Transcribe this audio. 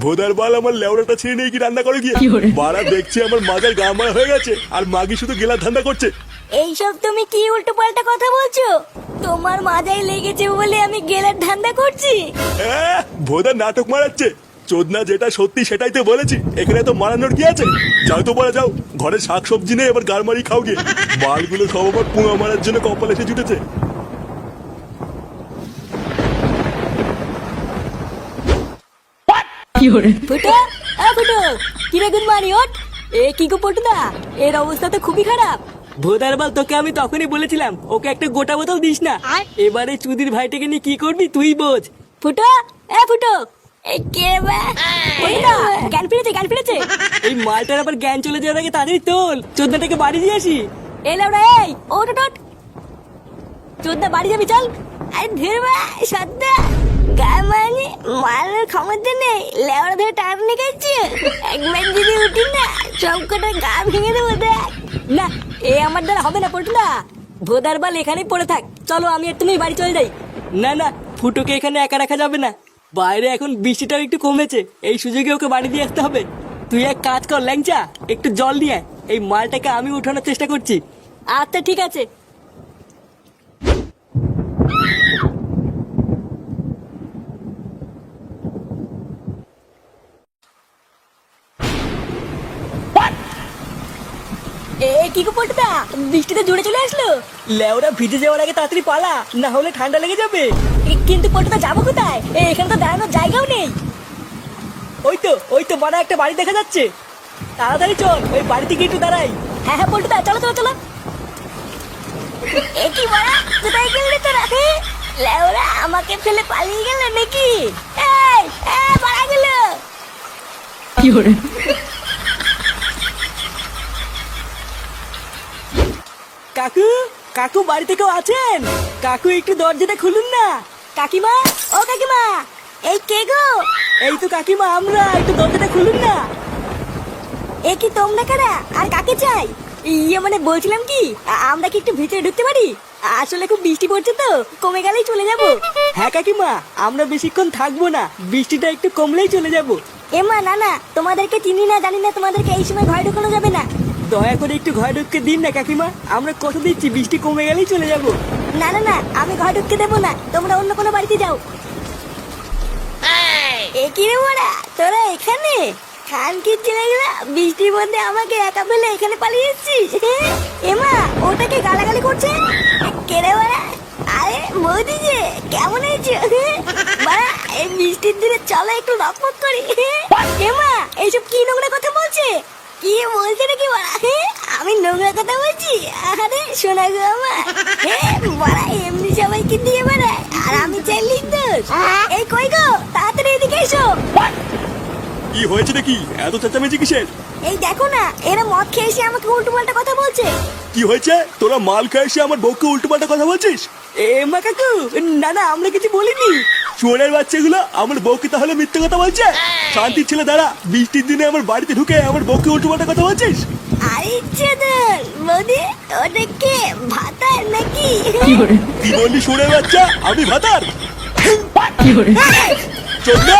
ভোদার বাল আমার লেওড়াটা ছিঁড়ে নিয়ে কি রান্না করে গিয়ে বাড়া দেখছি আমার মাজার গা মারা হয়ে গেছে আর মাগি শুধু গেলার ধান্দা করছে। এইসব তুমি কি উল্টো পাল্টা কথা বলছো? তোমার মাজায় লেগেছে বলে আমি গেলার ধান্দা করছি? ভোদার নাটক মারাচ্ছে। চোদনা যেটা সত্যি সেটাই তো বলেছি, এখানে তো মারানোর কি আছে? যাও তো বলে যাও, ঘরে শাক সবজি নেই, এবার গারমারি খাও গিয়ে। বালগুলো সব আবার পুঙা মারার জন্য কপাল এসে জুটেছে। ফুটো, ফুটো, কি রে গুড মর্নিং ওঠ। এ কি গো পটুদা, এর অবস্থা তো খুবই খারাপ। ভোদার বাল, তোকে আমি তখনই বলেছিলাম ওকে একটা গোটা বোতল দিস না। এবারে চুদির ভাইটাকে নিয়ে কি করবি তুই বোঝ। ফুটো, ফুটো, কে বা? পটুদা, জ্ঞান ফিরেছে। এই মালটার আবার জ্ঞান চলে যাওয়ার আগে তাড়াতাড়ি তোল, চোদ্দাটাকে বাড়ি দিয়ে আসি। এলাম রে, ওট চোদ্দা বাড়ি যাবি চল। আরে ধীরবা সদ্দা গামানি মালের ক্ষমতা নেই, লেওড়া ধরে টান নিকাচ্ছে। একবার যদি উঠি না সব কটা গা ভেঙে দেবো দেখ। না, এ আমার দ্বারা হবে না পটুদা। ভোদার বাল এখানেই পড়ে থাক, চলো আমি আর তুমি বাড়ি চলে যাই। না না, ফুটোকে এখানে একা রাখা যাবে না। বাইরে এখন বৃষ্টিটাও একটু কমেছে, এই সুযোগে ওকে বাড়ি দিয়ে আসতে হবে। তুই এক কাজ কর ল্যাংচা, একটু জল নিয়ে আয়, এই মালটাকে আমি উঠানোর চেষ্টা করছি। আচ্ছা ঠিক আছে। কি গো পটুদা, বৃষ্টিতে জুড়ে চলে আসলো। লেওরা ভিজে যাওয়ার আগে তাড়াতাড়ি পালা, না হলে ঠান্ডা লেগে যাবে। কিন্তু পটুদা যাবো কোথায়? এখানে তো দাঁড়ানোর জায়গাও নেই। ওই তো বড় একটা বাড়ি দেখা যাচ্ছে, তাড়াতাড়ি চল, ওই বাড়ি থেকে একটু দাঁড়াই। হ্যাঁ পটুদা, চলো। কি বড়া, কোথায় গেলে তোরা? লেওরা আমাকে ফেলে পালিয়ে গেল নাকি? পালা গেল। কাকু বাড়িতে কেউ আছেন? কাকু একটু দরজাটা খুলুন না। কাকিমা, ও কাকিমা, এই কে গো? এই তো কাকিমা আমরা, একটু দরজাটা খুলুন না। এ কি তোমরা কারা আর কাকে চাই? মানে বলছিলাম কি, আমরা কি একটু ভিতরে ঢুকতে পারি? আসলে খুব বৃষ্টি পড়ছে তো, কমে গেলেই চলে যাব। হ্যাঁ কাকিমা, আমরা বেশিক্ষণ থাকবো না, বৃষ্টিটা একটু কমলেই চলে যাব। এমা না, তোমাদেরকে চিনি না জানি না, তোমাদেরকে এই সময় ঘরে ঢুকানো যাবে না। দয়া করে একটু ঘরে ঢুকতে দিন না কাকিমা, আমরা কথা দিচ্ছি বৃষ্টি কমে গেলেই চলে যাব। না, আমি ঘরে ঢুকতে দেবো না, তোমরা অন্য কোনো বাড়িতে যাও। এ কি রে বড়া, তোরা এখানে? খানকির ছেলেগুলা বৃষ্টির মধ্যে আমাকে একা ফেলে এখানে পালিয়ে এসেছিস? এমা, ওটাকে গালাগালি করছে কে রে বড়া? আরে বৌদি যে, কেমন আছো? বাড়া, এই বৃষ্টির দিনে চলো একটু রকমক করি। এমা, এইসব কি নোংরা কথা বলছে? কি বলছে নাকি বড়া? আমি নোংরা কথা বলছি? আরে শোনা গো আমার, বড়া এমনি সবাইকে দিয়ে বেড়ায় আর আমি চাইলি দোষ। এই কই গো, তাড়াতাড়ি এদিকে এসো। কি হয়েছে নাকি, এত চেঁচামেচি কিসের? এই দেখো না, এরা মদ খেয়ে এসে আমাকে উল্টো পাল্টা কথা বলছে। কি হয়েছে? তোরা মাল খেয়ে এসে আমার বউকে উল্টো পাল্টা কথা বলছিস? মা কাকু, না আমরা কিছু বলিনি। শুয়োরের বাচ্চাগুলো আমার বউকে তাহলে মিথ্যে কথা বলছে? শান্তির ছেলে দাঁড়া, বৃষ্টির দিনে আমার বাড়িতে ঢুকে আমার বউকে উল্টো পাল্টা কথা বলছিস? আরে চেদন বৌদি, ওটাকে ভাতার নাকি? কি বললি শুয়োরের বাচ্চা? আমি ভাতার? চোদ্দা